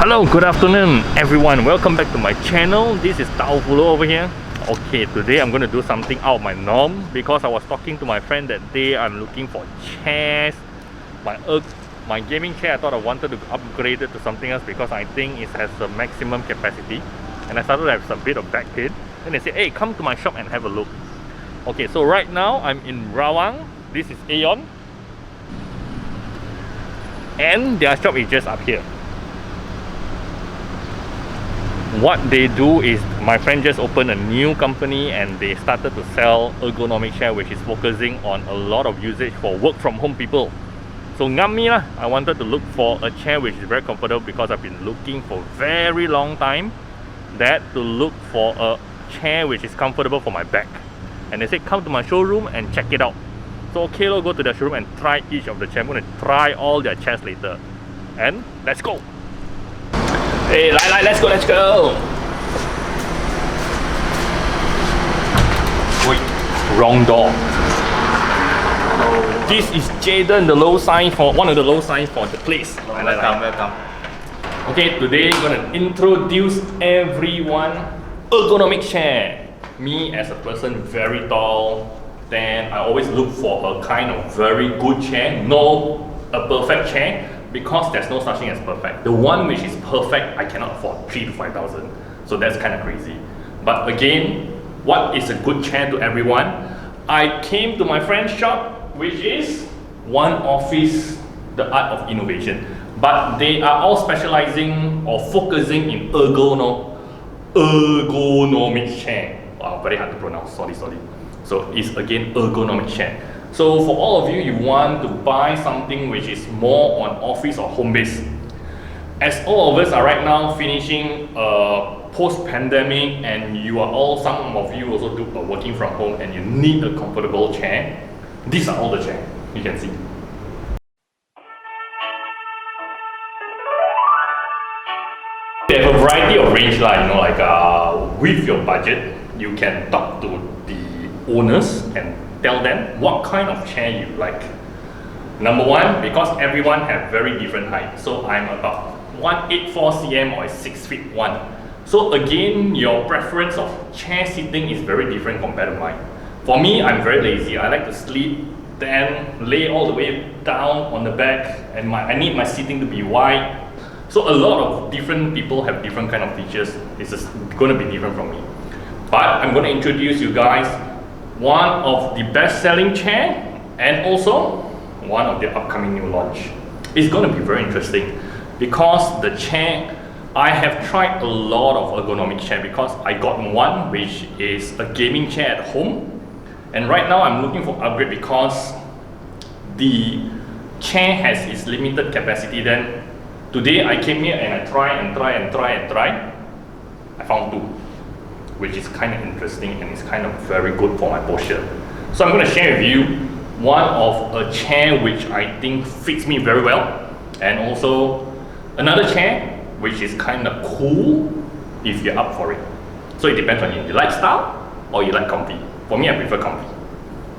Hello, good afternoon everyone. Welcome back to my channel. This is Taufulou over here. Okay, today I'm going to do something out of my norm because I was talking to my friend that day. I'm looking for chairs. My gaming chair, I thought I wanted to upgrade it to something else because I think it has a maximum capacity. And I started to have some bit of back pain. And they said, hey, come to my shop and have a look. Okay, so right now I'm in Rawang. This is Aeon. And their shop is just up here. What they do is, my friend just opened a new company and they started to sell ergonomic chair, which is focusing on a lot of usage for work from home people. So ngam lah, I wanted to look for a chair which is very comfortable because I've been looking for a very long time to look for a chair which is comfortable for my back. And they said come to my showroom and check it out. So okay, I'll go to the showroom and try each of the chairs. I'm going to try all their chairs later. And let's go! Hey, let's go! Wait, wrong door. This is Jaden, the low sign for one of the low signs for the place. Welcome. Okay, today I'm gonna introduce everyone ergonomic chair. Me as a person very tall, then I always look for a kind of very good chair, a perfect chair. Because there's no such thing as perfect. The one which is perfect, I cannot afford 3,000 to 5,000. So that's kind of crazy. But again, what is a good chair to everyone? I came to my friend's shop, which is One Office, the Art of Innovation. But they are all specializing or focusing in ergonomic chair. Wow, very hard to pronounce. Sorry. So it's again ergonomic chair. So for all of you, you want to buy something which is more on office or home base. As all of us are right now finishing post-pandemic, and some of you also are working from home and you need a comfortable chair, these are all the chairs you can see. They have a variety of range, with your budget, you can talk to the owners and tell them what kind of chair you like. Number one, because everyone have very different height. So I'm about 184 cm or 6 feet 1. So again, your preference of chair sitting is very different compared to mine. For me, I'm very lazy. I like to sleep, then lay all the way down on the back, and I need my seating to be wide. So a lot of different people have different kind of features. It's just going to be different from me. But I'm going to introduce you guys one of the best-selling chair and also one of the upcoming new launch. It's going to be very interesting because the chair, I have tried a lot of ergonomic chair because I got one which is a gaming chair at home, and right now I'm looking for upgrade because the chair has its limited capacity. Then today I came here and I tried. I found two, which is kind of interesting and it's kind of very good for my posture. So I'm going to share with you one of a chair which I think fits me very well, and also another chair which is kind of cool if you're up for it. So it depends on you. You like style or you like comfy? For me, I prefer comfy.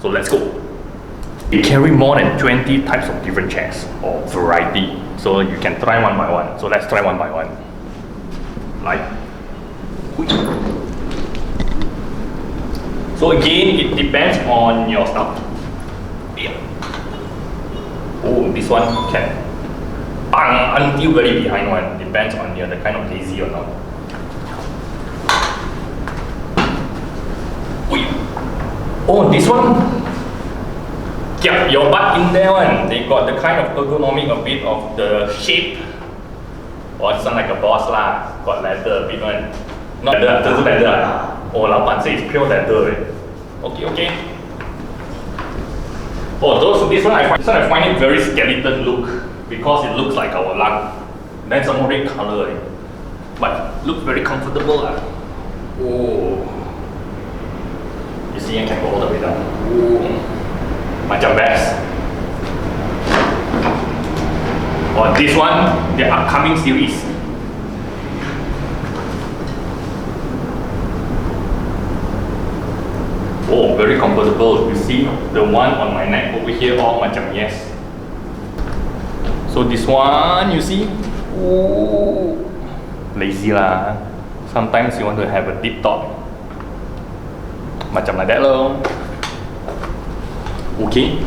So let's go. We carry more than 20 types of different chairs or variety. So you can try one by one. So let's try one by one. So again, it depends on your style. Yeah. Oh, this one can bang until very behind one. Depends on you're the kind of lazy or not. Oh, this one, yeah, your butt in there one. They got the kind of ergonomic a bit of the shape. Oh, this one like a boss lah. Got leather a bit one. Not leather, this is leather. Oh, 老板 say it's pure leather. Okay. Oh, this one I find it very skeleton look because it looks like our lung. Then some more red color. But looks very comfortable. Oh. You see, I can go all the way down. Oh. Macam best. Or this one, the upcoming series. Oh, very comfortable. You see the one on my neck over here, all macam yes. So this one, you see, oh, lazy lah. Sometimes you want to have a deep thought. Macam like that lor. Okay.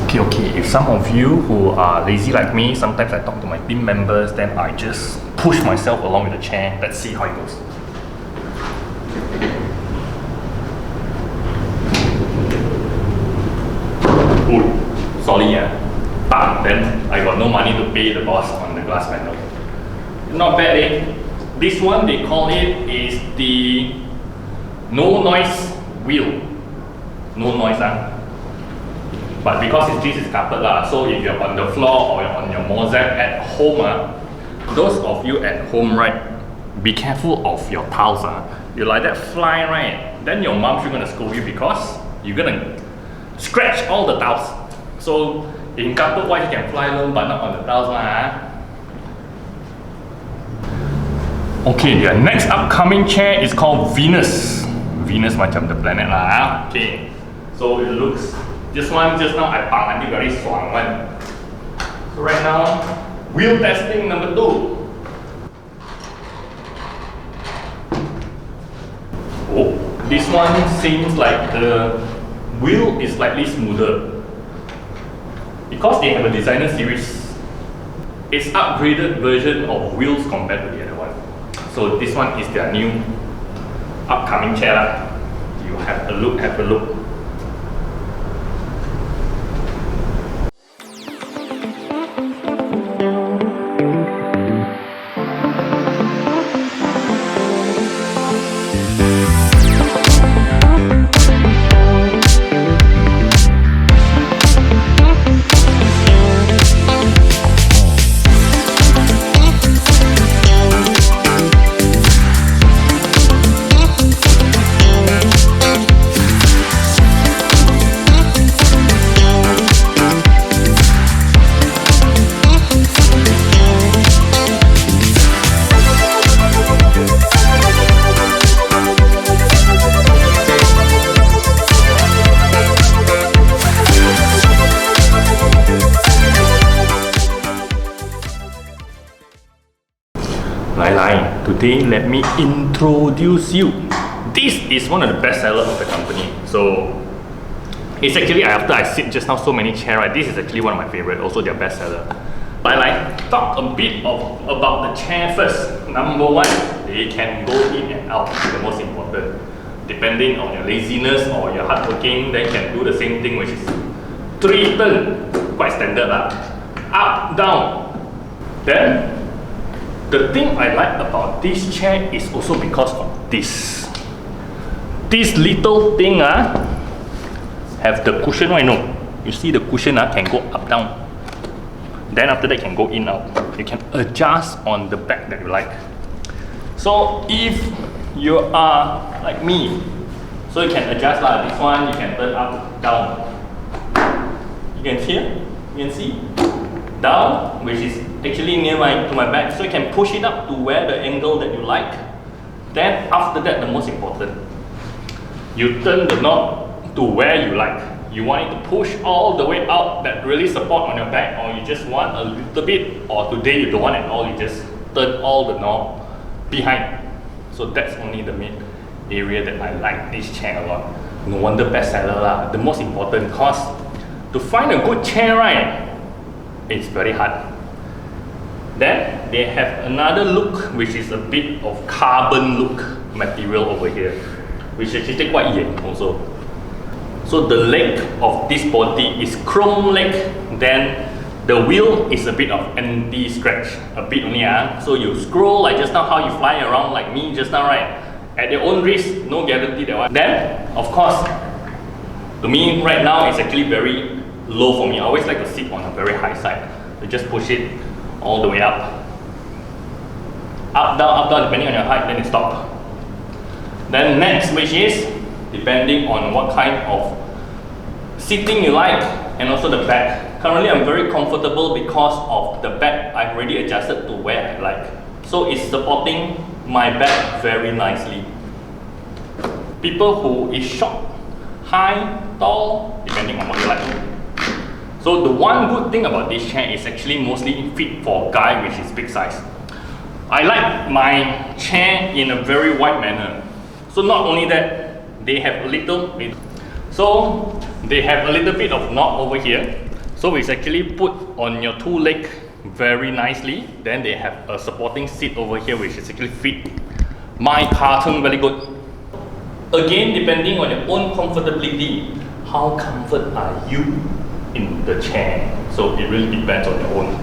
Okay. If some of you who are lazy like me, sometimes I talk to my team members, then I just push myself along with the chair. Let's see how it goes. Oh, sorry, but then I got no money to pay the boss on the glass panel. Not bad, eh? This one they call it is the no noise wheel. No noise, But because this is carpet so if you're on the floor or you're on your mosaic at home, those of you at home, right, be careful of your tiles. You like that fly, right? Then your mom's gonna scold you because you're gonna scratch all the tiles. So in carpet wise you can fly alone, but not on the tiles. Okay, the next upcoming chair is called Vners. Vners macam the planet lah. Okay, so it looks. This one just now I pang until very strong one. So right now, wheel testing number 2. Oh, this one seems like the wheel is slightly smoother. Because they have a designer series, it's upgraded version of wheels compared to the other one. So this one is their new upcoming chair lah. You have a look, Today, let me introduce you. This is one of the best sellers of the company. So, it's actually after I sit just now so many chairs, right? This is actually one of my favorite, also their best seller. But I talk a bit about the chair first. Number 1, they can go in and out. The most important. Depending on your laziness or your hardworking, they can do the same thing, which is 3 turn, quite standard lah. Up, down. Then the thing I like about this chair is also because of this. This little thing have the cushion right now. You see the cushion can go up down. Then after that can go in out. You can adjust on the back that you like. So if you are like me, so you can adjust lah. This one you can turn up, down. You can see down, which is actually near to my back, so you can push it up to where the angle that you like. Then after that, the most important, you turn the knob to where you like. You want it to push all the way out, that really support on your back, or you just want a little bit, or today you don't want at all, you just turn all the knob behind. So that's only the main area that I like this chair a lot. No wonder bestseller lah. The most important, cause to find a good chair, right, it's very hard. Then they have another look, which is a bit of carbon look material over here, which is actually quite yen also. So the leg of this body is chrome leg. Then the wheel is a bit of anti-scratch, a bit only. So you scroll like just now, how you fly around like me just now, right? At your own risk, no guarantee that one. Then, of course, to me right now it's actually very low for me. I always like to sit on a very high side. You just push it all the way up. Up, down, depending on your height, then it stops. Then next, which is depending on what kind of seating you like, and also the back. Currently I'm very comfortable because of the back. I've already adjusted to where I like. So it's supporting my back very nicely. People who is short, high, tall, depending on what you like, So the one good thing about this chair is actually mostly fit for guy which is big size. I like my chair in a very wide manner. So not only that, they have a little bit. So they have a little bit of knob over here. So it's actually put on your two legs very nicely. Then they have a supporting seat over here which is actually fit my carton very good. Again, depending on your own comfortability, how comfort are you in the chair? So it really depends on your own.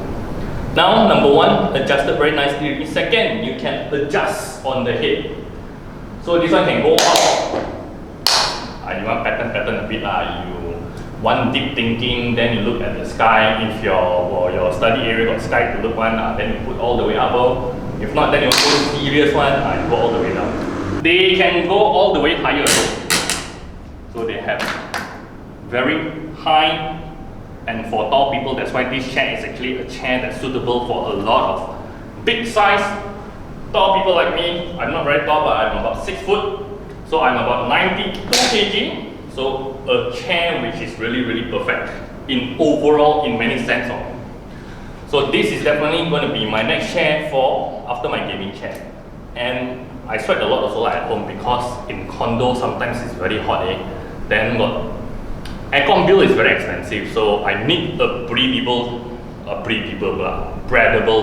Now, number one, adjusted very nicely. Second, you can adjust on the head. So this one can go up. You want pattern a bit. You want deep thinking, then you look at the sky. If your study area got sky to look one, then you put all the way above. If not, then you go serious one, you go all the way down. They can go all the way higher. So they have very high, and for tall people, that's why this chair is actually a chair that's suitable for a lot of big size tall people like me. I'm not very tall, but I'm about 6 foot. So I'm about 92 kg. So a chair which is really perfect in overall, in many sense of. So this is definitely going to be my next chair for after my gaming chair. And I sweat a lot also at home because in condo sometimes it's very hot. Then aircon bill is very expensive, so I need a breathable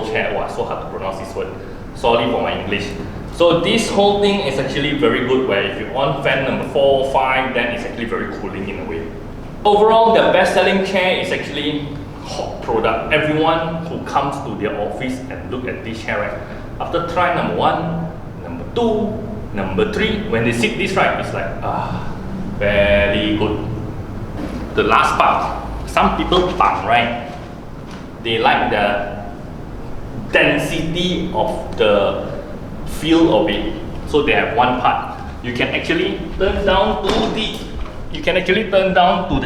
chair. Wow, so hard to pronounce this word. Sorry for my English. So this whole thing is actually very good, where if you on fan number 4 or 5, then it's actually very cooling in a way. Overall, the best selling chair is actually hot product. Everyone who comes to their office and look at this chair, right, after try number 1, number 2, number 3, when they sit this, right, it's like, very good. The last part, some people right, they like the density of the feel of it. So they have one part. You can actually turn down to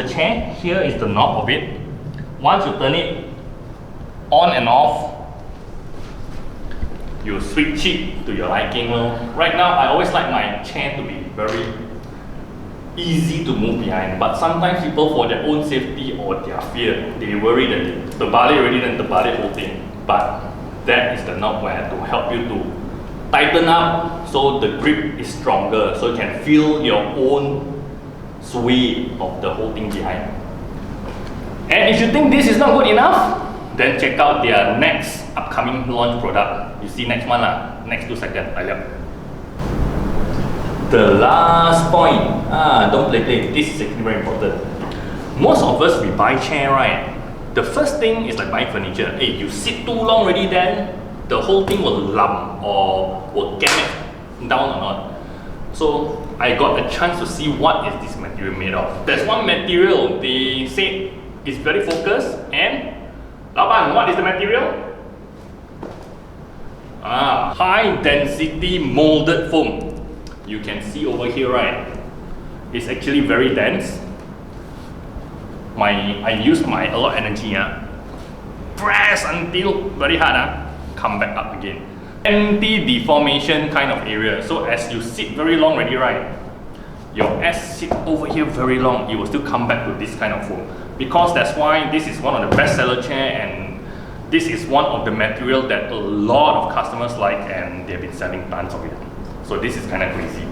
the chair. Here is the knob of it. Once you turn it on and off, you switch it to your liking. Right now, I always like my chair to be very easy to move behind, but sometimes people, for their own safety or their fear, they worry that terbalik already, then terbalik whole thing. But that is the knob where to help you to tighten up so the grip is stronger, so you can feel your own sway of the whole thing behind. And if you think this is not good enough, then check out their next upcoming launch product. You see next one next 2 seconds. The last point, don't play. This is actually very important. Most of us, we buy chair, right? The first thing is like buying furniture. Hey, you sit too long already, then the whole thing will lump or will get it down or not. So I got a chance to see what is this material made of. There's one material they say is very focused, and Laban, what is the material? High density molded foam. You can see over here, right? It's actually very dense. I use a lot of energy, press until very hard, come back up again. Anti-deformation kind of area. So as you sit very long already, right? Your ass sit over here very long, it will still come back to this kind of foam. Because that's why this is one of the best seller chair, and this is one of the material that a lot of customers like, and they've been selling tons of it. So this is kind of crazy.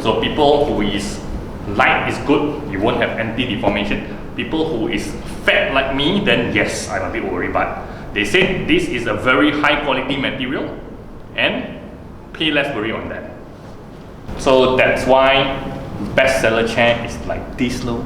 So people who is light is good, you won't have anti-deformation. People who is fat like me, then yes, I'm a bit worried, but they say this is a very high quality material and pay less worry on that. So that's why bestseller chair is like this low.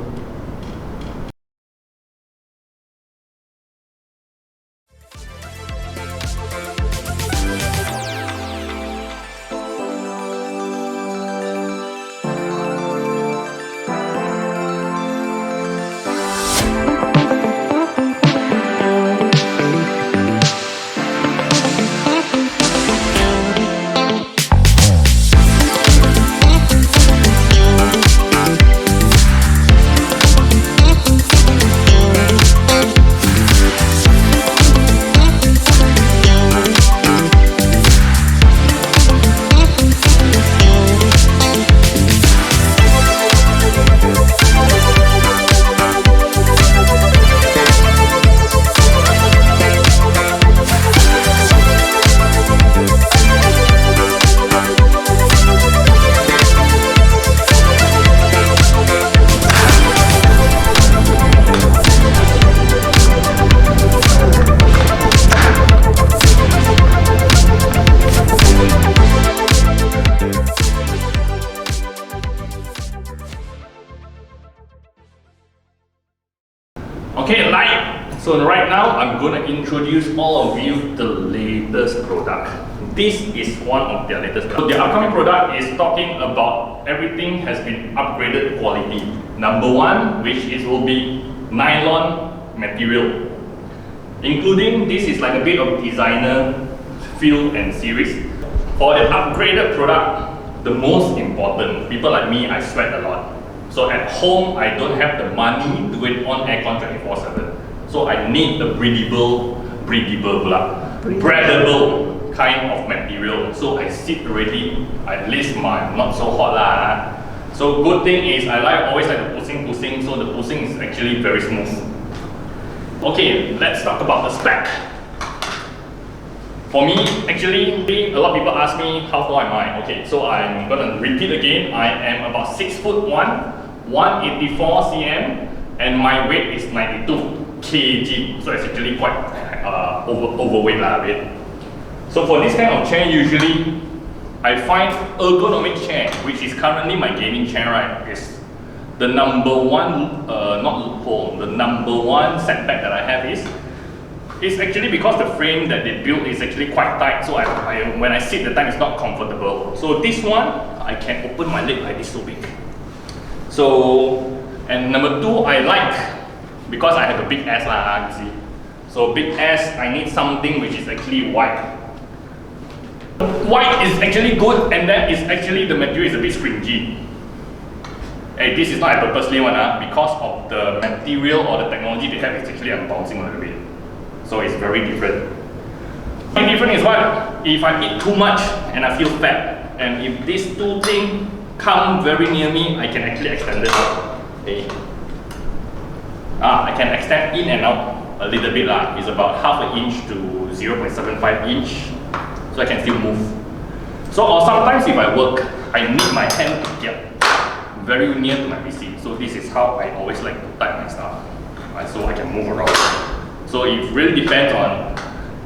So right now, I'm going to introduce all of you the latest product. This is one of their latest products. So the upcoming product is talking about everything has been upgraded quality. Number one, which will be nylon material. Including, this is like a bit of designer feel and series. For the upgraded product, the most important, people like me, I sweat a lot. So at home, I don't have the money to go on aircon 24/7. So I need the breathable kind of material. So I sit already, at least my not so hot lah. So good thing is I always like the pushing, so the pushing is actually very smooth. Okay, let's talk about the spec. For me, actually, a lot of people ask me how tall am I. Okay, so I'm gonna repeat again. I am about 6'1", 184 cm, and my weight is 92 kg. So it's actually quite overweight lah, a bit. So for this kind of chair, usually I find ergonomic chair, which is currently my gaming chair, right, is the number one, not loophole, the number one setback that I have is, it's actually because the frame that they built is actually quite tight. So when I sit the time, it's not comfortable. So this one, I can open my leg like this so big. So, and number two, I like, because I have a big ass lah, you see. So big ass, I need something which is actually wide. White is actually good, and that is actually the material is a bit springy. Hey, this is not a purposely one, because of the material or the technology they have, it's actually bouncing a little bit. So it's very different. The difference is what? If I eat too much and I feel fat, and if these two things come very near me, I can actually extend it out. Okay. I can extend in and out a little bit lah. It's about half an inch to 0.75 inch. So I can still move. So or sometimes if I work, I need my hand to get very near to my PC. So this is how I always like to type my stuff, right? So I can move around. So it really depends on,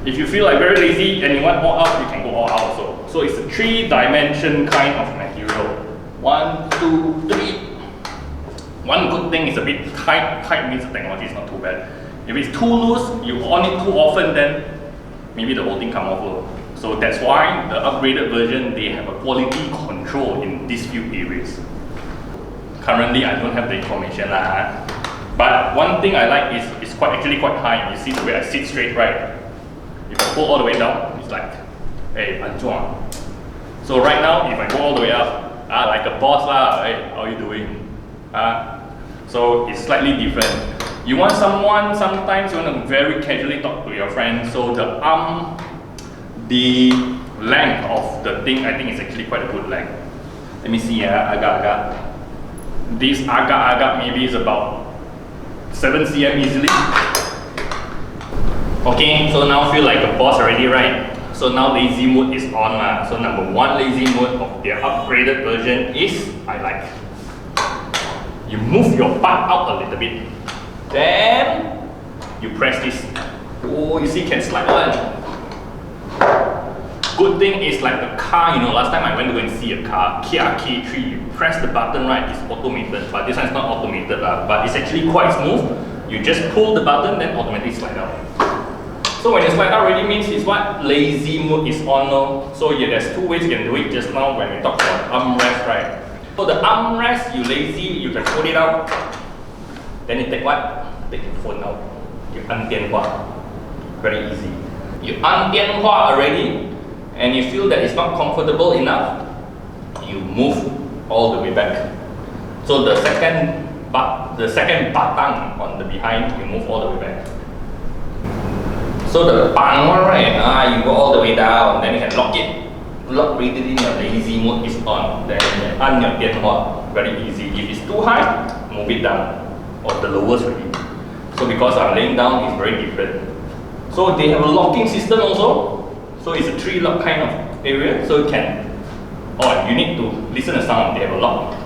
if you feel like very lazy and you want all out, you can go all out also. So it's a 3-dimension kind of material. 1, 2, 3. One good thing is a bit tight. Tight means the technology is not too bad. If it's too loose, you on it too often, then maybe the whole thing come off. So that's why the upgraded version, they have a quality control in these few areas. Currently, I don't have the information lah. But one thing I like is it's actually quite high. You see the way I sit straight, right? If I pull all the way down, it's like, hey, anjuang. So right now, if I go all the way up, like a boss lah, hey, how are you doing? So it's slightly different. You want someone, sometimes you want to very casually talk to your friend, so the the length of the thing, I think is actually quite a good length. Let me see, agak-agak. This agak-agak maybe is about 7 cm easily. Okay, so now feel like a boss already, right? So now lazy mode is on. So number one lazy mode of their upgraded version is, I like, you move your butt out a little bit. Then you press this. Oh, you see, can slide on. Good thing is like the car, you know, last time I went to go and see a car, Kia K3, you press the button, right, it's automated, but this one is not automated, but it's actually quite smooth. You just pull the button, then automatically slide out. So when you slide out already means it's what? Lazy mode is on now. So yeah, there's two ways you can do it just now when we talk about armrest, right? So the armrest, you lazy, you can pull it out. Then you take what? Take your phone out. You 按电话. Very easy. You 按电话 already, and you feel that it's not comfortable enough, you move all the way back. So the second button on the behind, you move all the way back. So the bang one, right? You go all the way down, then you can lock it. Lock breathing in your lazy mode is on. Then on your 电话, very easy. If it's too high, move it down, or the lowest really. So because I'm laying down, it's very different. So they have a locking system also. So it's a 3-lock kind of area. So you can, you need to listen to sound. They have a lock.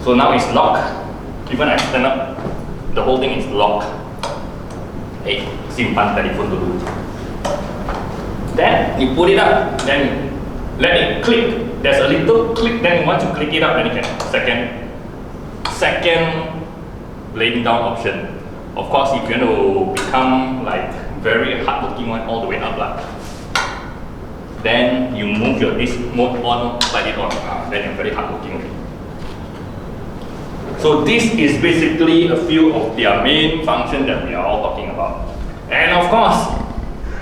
So now it's locked. Even I stand up, the whole thing is locked. Hey, simpan telephone dulu. Then you put it up, then let it click. There's a little click, then once you click it up, then you can second laying down option. Of course, if you want to become like very hardworking one all the way up lah, then you move your this mode on, slide it on, then you're very hardworking. So this is basically a few of their main functions that we are all talking about. And of course,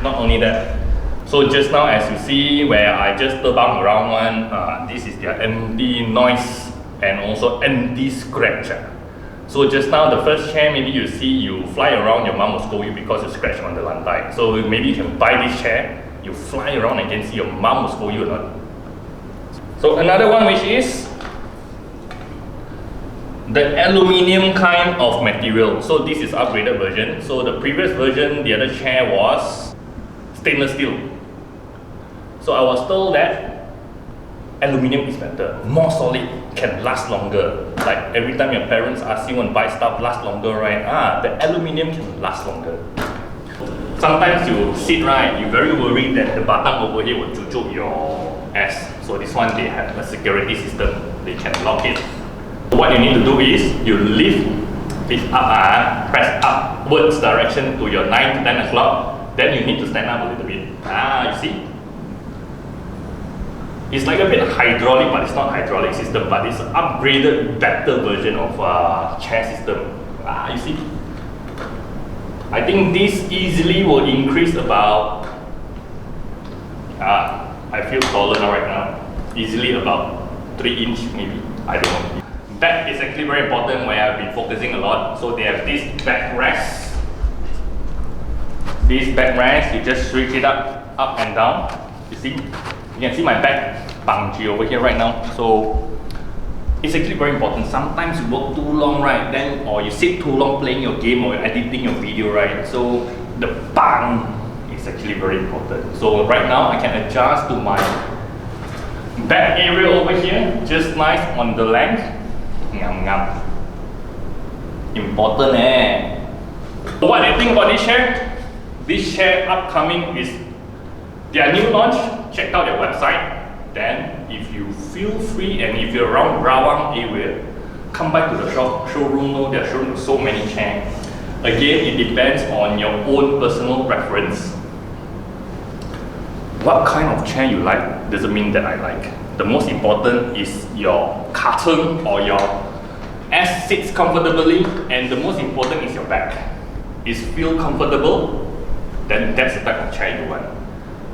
not only that, so just now as you see where I just terbang around one, this is their anti-noise and also anti-scratch. So just now the first chair, maybe you see you fly around, your mom will scold you because you scratch on the lantai. So maybe you can buy this chair, you fly around and can see your mom will scold you or not. So another one which is the aluminium kind of material. So this is upgraded version. So the previous version, the other chair was stainless steel. So I was told that aluminium is better, more solid, can last longer. Like every time your parents ask you to buy stuff last longer, right? The aluminium can last longer. Sometimes you sit right, you're very worried that the batang over here will chuchuk your ass. So this one, they have a security system, they can lock it. What you need to do is, you lift it up, press upwards direction to your 9 to 10 o'clock, then you need to stand up a little bit. You see? It's like a bit hydraulic, but it's not hydraulic system, but it's an upgraded, better version of chair system. You see? I think this easily will increase about, I feel taller now right now, easily about 3 inch maybe, I don't know. Back is actually very important where I've been focusing a lot. So they have this backrest. This backrest, you just switch it up and down. You see? You can see my back bungee over here right now. So it's actually very important. Sometimes you work too long, right? Then, or you sit too long playing your game or editing your video, right? So the bang is actually very important. So right now I can adjust to my back area over here, just nice on the length. Important What do you think about this chair? This chair upcoming is their new launch. Check out their website. Then if you feel free and if you're around Rawang area, come back to the showroom. There are so many chairs. Again, it depends on your own personal preference. What kind of chair you like doesn't mean that I like. The most important is your carton or your ass sits comfortably, and the most important is your back. Is feel comfortable, then that's the type of chair you want.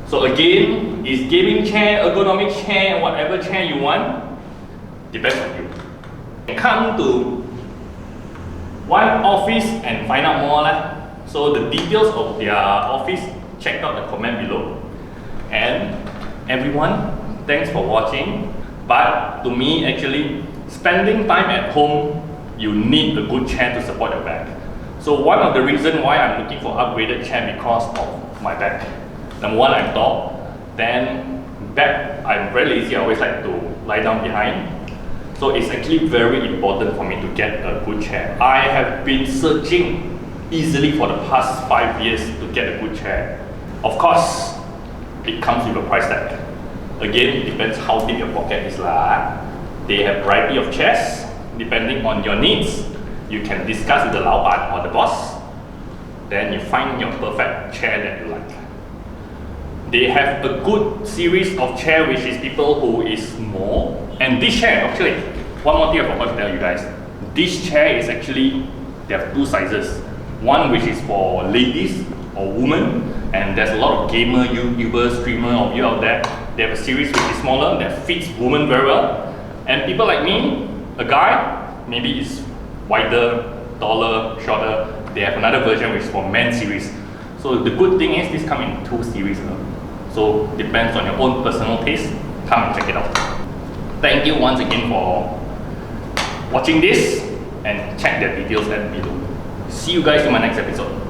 So again, is gaming chair, ergonomic chair, whatever chair you want, depends on you. Come to one office and find out more. So the details of their office, check out the comment below. And everyone, thanks for watching. But to me, actually, spending time at home, you need a good chair to support your back. So one of the reasons why I'm looking for upgraded chair because of my back. Number one, I'm tall. Then back, I'm very lazy. I always like to lie down behind. So it's actually very important for me to get a good chair. I have been searching easily for the past 5 years to get a good chair. Of course, it comes with a price tag. Again, it depends how deep your pocket is lah. They have variety of chairs. Depending on your needs, you can discuss with the laoban or the boss. Then you find your perfect chair that you like. They have a good series of chair which is people who is small. And this chair, actually, one more thing I forgot to tell you guys. This chair is actually, they have 2 sizes. One which is for ladies or women, and there's a lot of gamer, YouTubers, streamer of you out there. They have a series which is smaller, that fits women very well. And people like me, a guy, maybe is wider, taller, shorter. They have another version which is for men series. So the good thing is this comes in 2 series. So depends on your own personal taste. Come and check it out. Thank you once again for watching this, and check the details at below. See you guys in my next episode.